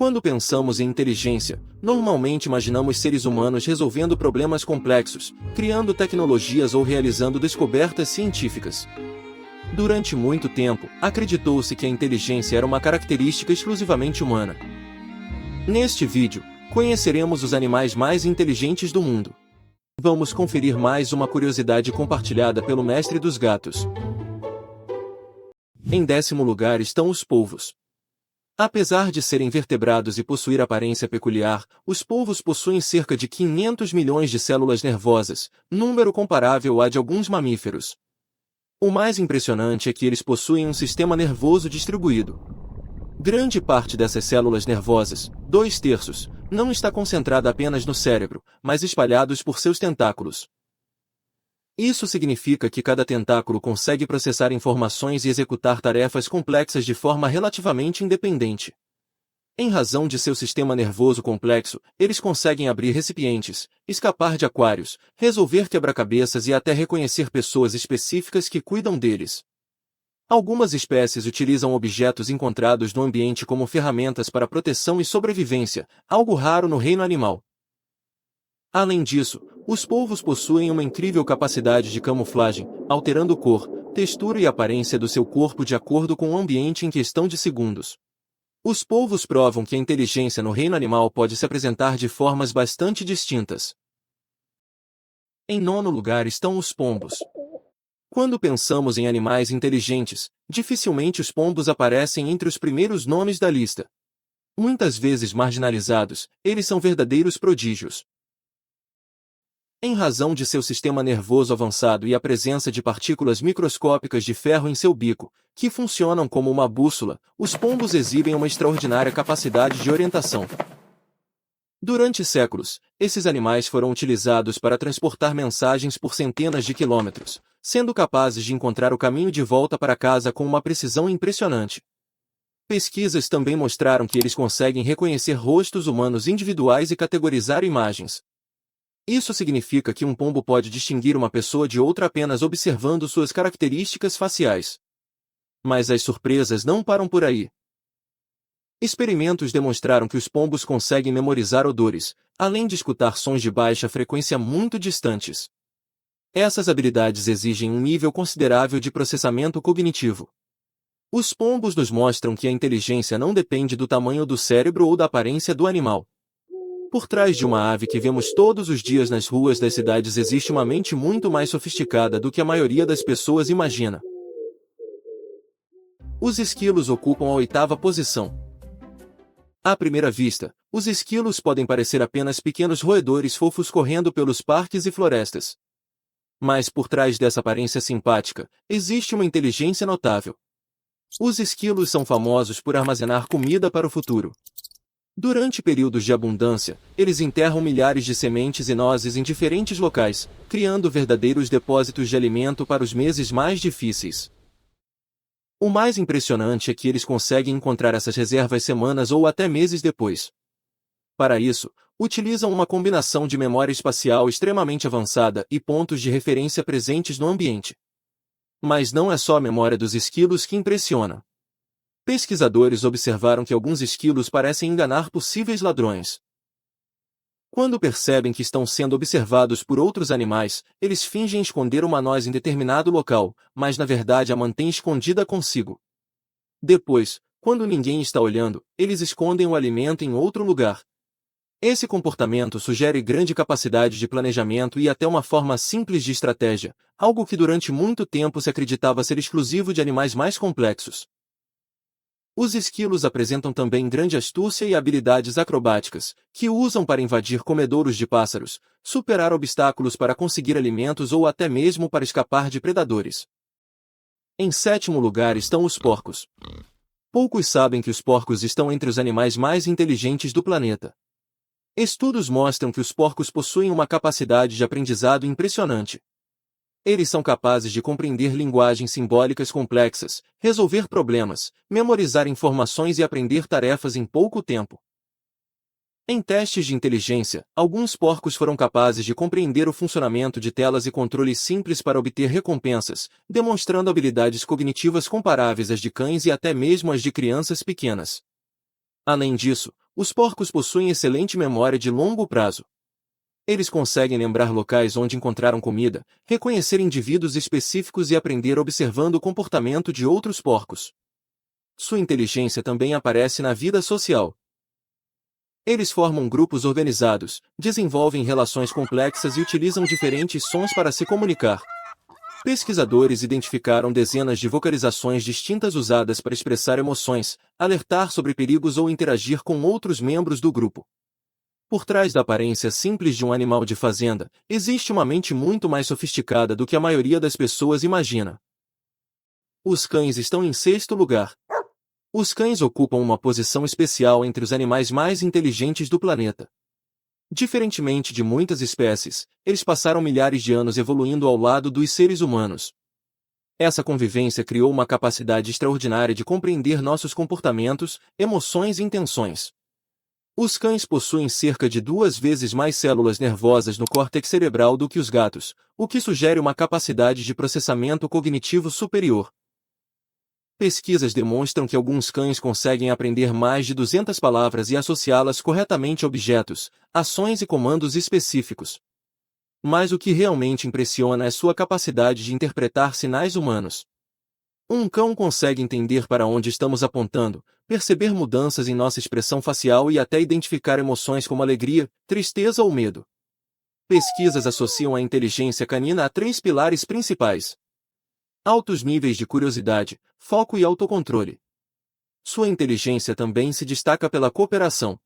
Quando pensamos em inteligência, normalmente imaginamos seres humanos resolvendo problemas complexos, criando tecnologias ou realizando descobertas científicas. Durante muito tempo, acreditou-se que a inteligência era uma característica exclusivamente humana. Neste vídeo, conheceremos os animais mais inteligentes do mundo. Vamos conferir mais uma curiosidade compartilhada pelo mestre dos gatos. Em 10º lugar estão os polvos. Apesar de serem vertebrados e possuir aparência peculiar, os polvos possuem cerca de 500 milhões de células nervosas, número comparável à de alguns mamíferos. O mais impressionante é que eles possuem um sistema nervoso distribuído. Grande parte dessas células nervosas, 2/3, não está concentrada apenas no cérebro, mas espalhados por seus tentáculos. Isso significa que cada tentáculo consegue processar informações e executar tarefas complexas de forma relativamente independente. Em razão de seu sistema nervoso complexo, eles conseguem abrir recipientes, escapar de aquários, resolver quebra-cabeças e até reconhecer pessoas específicas que cuidam deles. Algumas espécies utilizam objetos encontrados no ambiente como ferramentas para proteção e sobrevivência, algo raro no reino animal. Além disso, os polvos possuem uma incrível capacidade de camuflagem, alterando cor, textura e aparência do seu corpo de acordo com o ambiente em questão de segundos. Os polvos provam que a inteligência no reino animal pode se apresentar de formas bastante distintas. Em 9º lugar estão os pombos. Quando pensamos em animais inteligentes, dificilmente os pombos aparecem entre os primeiros nomes da lista. Muitas vezes marginalizados, eles são verdadeiros prodígios. Em razão de seu sistema nervoso avançado e a presença de partículas microscópicas de ferro em seu bico, que funcionam como uma bússola, os pombos exibem uma extraordinária capacidade de orientação. Durante séculos, esses animais foram utilizados para transportar mensagens por centenas de quilômetros, sendo capazes de encontrar o caminho de volta para casa com uma precisão impressionante. Pesquisas também mostraram que eles conseguem reconhecer rostos humanos individuais e categorizar imagens. Isso significa que um pombo pode distinguir uma pessoa de outra apenas observando suas características faciais. Mas as surpresas não param por aí. Experimentos demonstraram que os pombos conseguem memorizar odores, além de escutar sons de baixa frequência muito distantes. Essas habilidades exigem um nível considerável de processamento cognitivo. Os pombos nos mostram que a inteligência não depende do tamanho do cérebro ou da aparência do animal. Por trás de uma ave que vemos todos os dias nas ruas das cidades existe uma mente muito mais sofisticada do que a maioria das pessoas imagina. Os esquilos ocupam a 8ª posição. À primeira vista, os esquilos podem parecer apenas pequenos roedores fofos correndo pelos parques e florestas. Mas por trás dessa aparência simpática, existe uma inteligência notável. Os esquilos são famosos por armazenar comida para o futuro. Durante períodos de abundância, eles enterram milhares de sementes e nozes em diferentes locais, criando verdadeiros depósitos de alimento para os meses mais difíceis. O mais impressionante é que eles conseguem encontrar essas reservas semanas ou até meses depois. Para isso, utilizam uma combinação de memória espacial extremamente avançada e pontos de referência presentes no ambiente. Mas não é só a memória dos esquilos que impressiona. Pesquisadores observaram que alguns esquilos parecem enganar possíveis ladrões. Quando percebem que estão sendo observados por outros animais, eles fingem esconder uma noz em determinado local, mas na verdade a mantêm escondida consigo. Depois, quando ninguém está olhando, eles escondem o alimento em outro lugar. Esse comportamento sugere grande capacidade de planejamento e até uma forma simples de estratégia, algo que durante muito tempo se acreditava ser exclusivo de animais mais complexos. Os esquilos apresentam também grande astúcia e habilidades acrobáticas, que usam para invadir comedouros de pássaros, superar obstáculos para conseguir alimentos ou até mesmo para escapar de predadores. Em 7º lugar estão os porcos. Poucos sabem que os porcos estão entre os animais mais inteligentes do planeta. Estudos mostram que os porcos possuem uma capacidade de aprendizado impressionante. Eles são capazes de compreender linguagens simbólicas complexas, resolver problemas, memorizar informações e aprender tarefas em pouco tempo. Em testes de inteligência, alguns porcos foram capazes de compreender o funcionamento de telas e controles simples para obter recompensas, demonstrando habilidades cognitivas comparáveis às de cães e até mesmo às de crianças pequenas. Além disso, Os porcos possuem excelente memória de longo prazo. Eles conseguem lembrar locais onde encontraram comida, reconhecer indivíduos específicos e aprender observando o comportamento de outros porcos. Sua inteligência também aparece na vida social. Eles formam grupos organizados, desenvolvem relações complexas e utilizam diferentes sons para se comunicar. Pesquisadores identificaram dezenas de vocalizações distintas usadas para expressar emoções, alertar sobre perigos ou interagir com outros membros do grupo. Por trás da aparência simples de um animal de fazenda, existe uma mente muito mais sofisticada do que a maioria das pessoas imagina. Os cães estão em sexto lugar. Os cães ocupam uma posição especial entre os animais mais inteligentes do planeta. Diferentemente de muitas espécies, eles passaram milhares de anos evoluindo ao lado dos seres humanos. Essa convivência criou uma capacidade extraordinária de compreender nossos comportamentos, emoções e intenções. Os cães possuem cerca de 2 vezes mais células nervosas no córtex cerebral do que os gatos, o que sugere uma capacidade de processamento cognitivo superior. Pesquisas demonstram que alguns cães conseguem aprender mais de 200 palavras e associá-las corretamente a objetos, ações e comandos específicos. Mas o que realmente impressiona é sua capacidade de interpretar sinais humanos. Um cão consegue entender para onde estamos apontando, perceber mudanças em nossa expressão facial e até identificar emoções como alegria, tristeza ou medo. Pesquisas associam a inteligência canina a 3 pilares principais: altos níveis de curiosidade, foco e autocontrole. Sua inteligência também se destaca pela cooperação.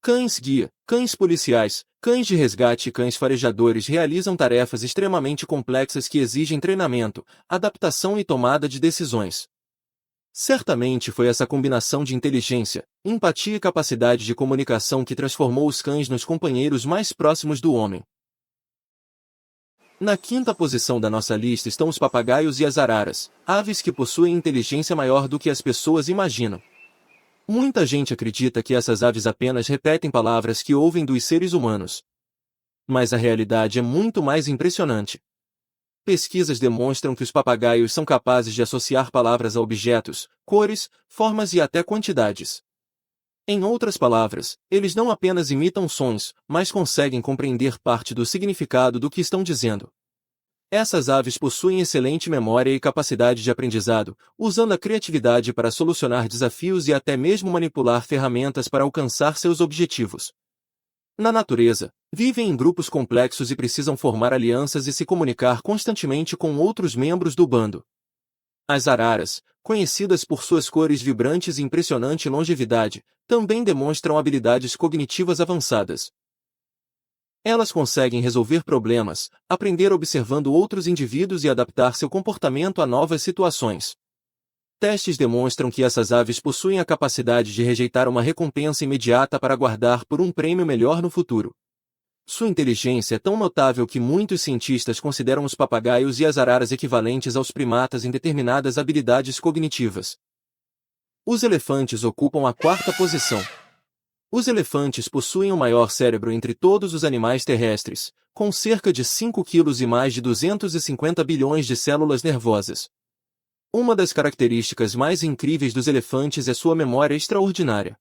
Cães-guia, cães policiais, cães de resgate e cães farejadores realizam tarefas extremamente complexas que exigem treinamento, adaptação e tomada de decisões. Certamente foi essa combinação de inteligência, empatia e capacidade de comunicação que transformou os cães nos companheiros mais próximos do homem. Na quinta posição da nossa lista estão os papagaios e as araras, aves que possuem inteligência maior do que as pessoas imaginam. Muita gente acredita que essas aves apenas repetem palavras que ouvem dos seres humanos. Mas a realidade é muito mais impressionante. Pesquisas demonstram que os papagaios são capazes de associar palavras a objetos, cores, formas e até quantidades. Em outras palavras, eles não apenas imitam sons, mas conseguem compreender parte do significado do que estão dizendo. Essas aves possuem excelente memória e capacidade de aprendizado, usando a criatividade para solucionar desafios e até mesmo manipular ferramentas para alcançar seus objetivos. Na natureza, vivem em grupos complexos e precisam formar alianças e se comunicar constantemente com outros membros do bando. As araras, conhecidas por suas cores vibrantes e impressionante longevidade, também demonstram habilidades cognitivas avançadas. Elas conseguem resolver problemas, aprender observando outros indivíduos e adaptar seu comportamento a novas situações. Testes demonstram que essas aves possuem a capacidade de rejeitar uma recompensa imediata para guardar por um prêmio melhor no futuro. Sua inteligência é tão notável que muitos cientistas consideram os papagaios e as araras equivalentes aos primatas em determinadas habilidades cognitivas. Os elefantes ocupam a quarta posição. Os elefantes possuem o maior cérebro entre todos os animais terrestres, com cerca de 5 quilos e mais de 250 bilhões de células nervosas. Uma das características mais incríveis dos elefantes é sua memória extraordinária.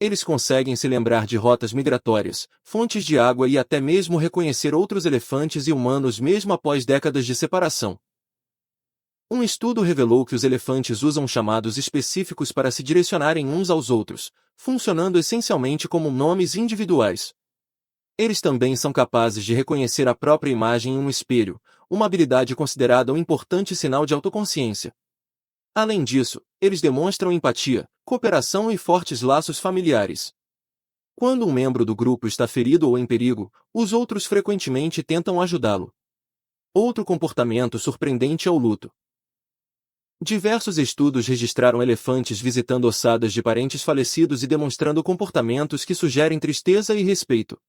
Eles conseguem se lembrar de rotas migratórias, fontes de água e até mesmo reconhecer outros elefantes e humanos mesmo após décadas de separação. Um estudo revelou que os elefantes usam chamados específicos para se direcionarem uns aos outros, funcionando essencialmente como nomes individuais. Eles também são capazes de reconhecer a própria imagem em um espelho, uma habilidade considerada um importante sinal de autoconsciência. Além disso, eles demonstram empatia, cooperação e fortes laços familiares. Quando um membro do grupo está ferido ou em perigo, os outros frequentemente tentam ajudá-lo. Outro comportamento surpreendente é o luto. Diversos estudos registraram elefantes visitando ossadas de parentes falecidos e demonstrando comportamentos que sugerem tristeza e respeito.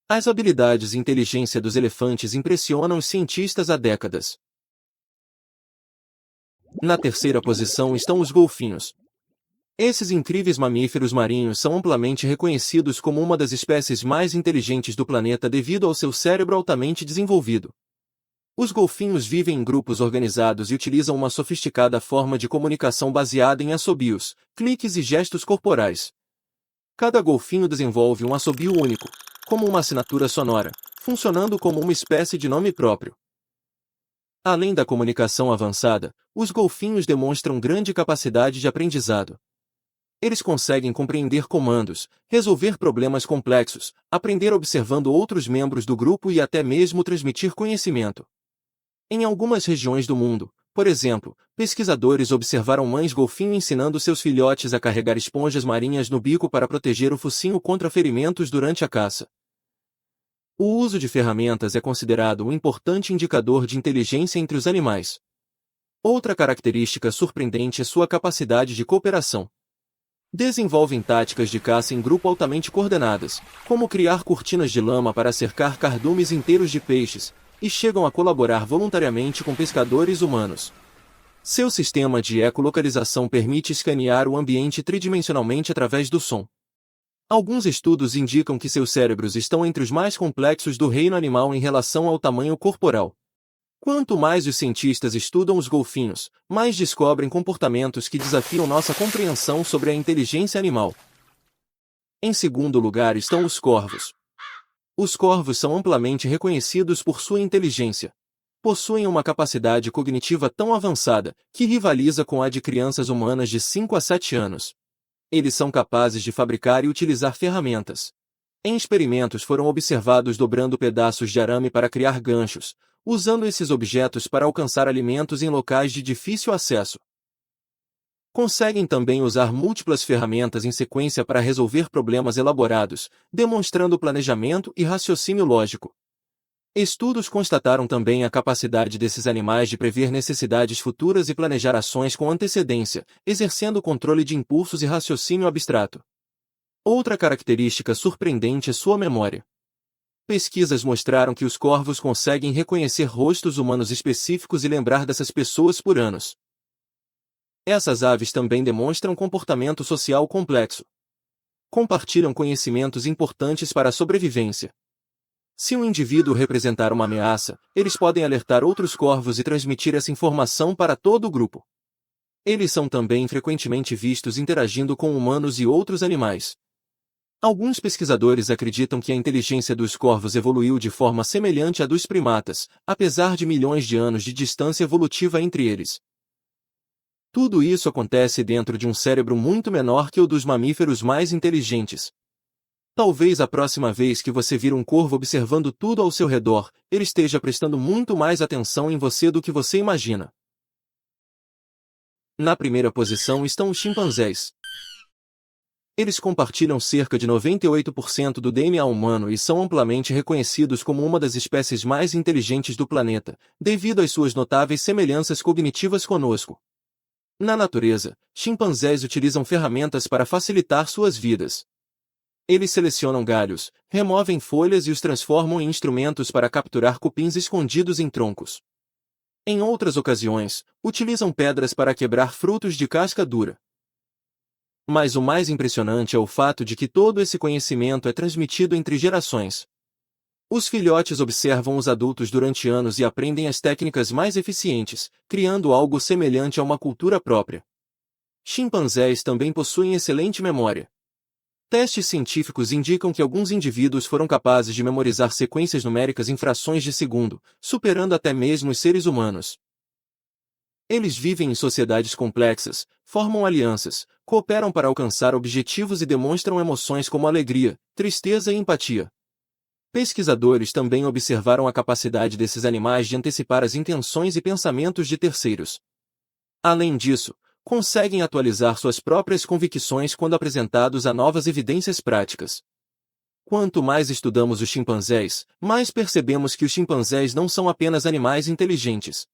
As habilidades e inteligência dos elefantes impressionam os cientistas há décadas. Na terceira posição estão os golfinhos. Esses incríveis mamíferos marinhos são amplamente reconhecidos como uma das espécies mais inteligentes do planeta devido ao seu cérebro altamente desenvolvido. Os golfinhos vivem em grupos organizados e utilizam uma sofisticada forma de comunicação baseada em assobios, cliques e gestos corporais. Cada golfinho desenvolve um assobio único, como uma assinatura sonora, funcionando como uma espécie de nome próprio. Além da comunicação avançada, os golfinhos demonstram grande capacidade de aprendizado. Eles conseguem compreender comandos, resolver problemas complexos, aprender observando outros membros do grupo e até mesmo transmitir conhecimento. Em algumas regiões do mundo, por exemplo, pesquisadores observaram mães golfinho ensinando seus filhotes a carregar esponjas marinhas no bico para proteger o focinho contra ferimentos durante a caça. O uso de ferramentas é considerado um importante indicador de inteligência entre os animais. Outra característica surpreendente é sua capacidade de cooperação. Desenvolvem táticas de caça em grupo altamente coordenadas, como criar cortinas de lama para cercar cardumes inteiros de peixes, e chegam a colaborar voluntariamente com pescadores humanos. Seu sistema de ecolocalização permite escanear o ambiente tridimensionalmente através do som. Alguns estudos indicam que seus cérebros estão entre os mais complexos do reino animal em relação ao tamanho corporal. Quanto mais os cientistas estudam os golfinhos, mais descobrem comportamentos que desafiam nossa compreensão sobre a inteligência animal. Em segundo lugar estão os corvos. Os corvos são amplamente reconhecidos por sua inteligência. Possuem uma capacidade cognitiva tão avançada, que rivaliza com a de crianças humanas de 5 a 7 anos. Eles são capazes de fabricar e utilizar ferramentas. Em experimentos foram observados dobrando pedaços de arame para criar ganchos, usando esses objetos para alcançar alimentos em locais de difícil acesso. Conseguem também usar múltiplas ferramentas em sequência para resolver problemas elaborados, demonstrando planejamento e raciocínio lógico. Estudos constataram também a capacidade desses animais de prever necessidades futuras e planejar ações com antecedência, exercendo controle de impulsos e raciocínio abstrato. Outra característica surpreendente é sua memória. Pesquisas mostraram que os corvos conseguem reconhecer rostos humanos específicos e lembrar dessas pessoas por anos. Essas aves também demonstram comportamento social complexo. Compartilham conhecimentos importantes para a sobrevivência. Se um indivíduo representar uma ameaça, eles podem alertar outros corvos e transmitir essa informação para todo o grupo. Eles são também frequentemente vistos interagindo com humanos e outros animais. Alguns pesquisadores acreditam que a inteligência dos corvos evoluiu de forma semelhante à dos primatas, apesar de milhões de anos de distância evolutiva entre eles. Tudo isso acontece dentro de um cérebro muito menor que o dos mamíferos mais inteligentes. Talvez a próxima vez que você vir um corvo observando tudo ao seu redor, ele esteja prestando muito mais atenção em você do que você imagina. Na primeira posição estão os chimpanzés. Eles compartilham cerca de 98% do DNA humano e são amplamente reconhecidos como uma das espécies mais inteligentes do planeta, devido às suas notáveis semelhanças cognitivas conosco. Na natureza, chimpanzés utilizam ferramentas para facilitar suas vidas. Eles selecionam galhos, removem folhas e os transformam em instrumentos para capturar cupins escondidos em troncos. Em outras ocasiões, utilizam pedras para quebrar frutos de casca dura. Mas o mais impressionante é o fato de que todo esse conhecimento é transmitido entre gerações. Os filhotes observam os adultos durante anos e aprendem as técnicas mais eficientes, criando algo semelhante a uma cultura própria. Chimpanzés também possuem excelente memória. Testes científicos indicam que alguns indivíduos foram capazes de memorizar sequências numéricas em frações de segundo, superando até mesmo os seres humanos. Eles vivem em sociedades complexas, formam alianças, cooperam para alcançar objetivos e demonstram emoções como alegria, tristeza e empatia. Pesquisadores também observaram a capacidade desses animais de antecipar as intenções e pensamentos de terceiros. Além disso, conseguem atualizar suas próprias convicções quando apresentados a novas evidências práticas. Quanto mais estudamos os chimpanzés, mais percebemos que os chimpanzés não são apenas animais inteligentes.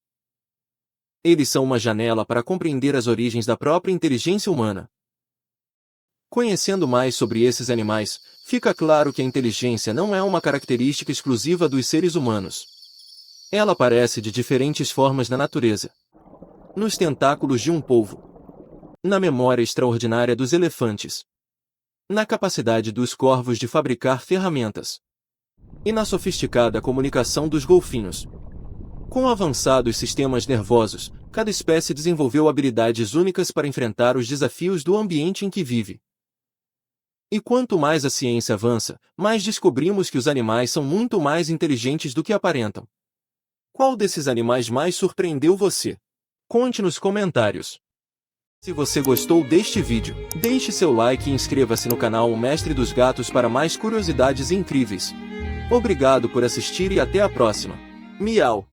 Eles são uma janela para compreender as origens da própria inteligência humana. Conhecendo mais sobre esses animais, fica claro que a inteligência não é uma característica exclusiva dos seres humanos. Ela aparece de diferentes formas na natureza. Nos tentáculos de um polvo. Na memória extraordinária dos elefantes. Na capacidade dos corvos de fabricar ferramentas. E na sofisticada comunicação dos golfinhos. Com avançados sistemas nervosos, cada espécie desenvolveu habilidades únicas para enfrentar os desafios do ambiente em que vive. E quanto mais a ciência avança, mais descobrimos que os animais são muito mais inteligentes do que aparentam. Qual desses animais mais surpreendeu você? Conte nos comentários. Se você gostou deste vídeo, deixe seu like e inscreva-se no canal O Mestre dos Gatos para mais curiosidades incríveis. Obrigado por assistir e até a próxima. Miau!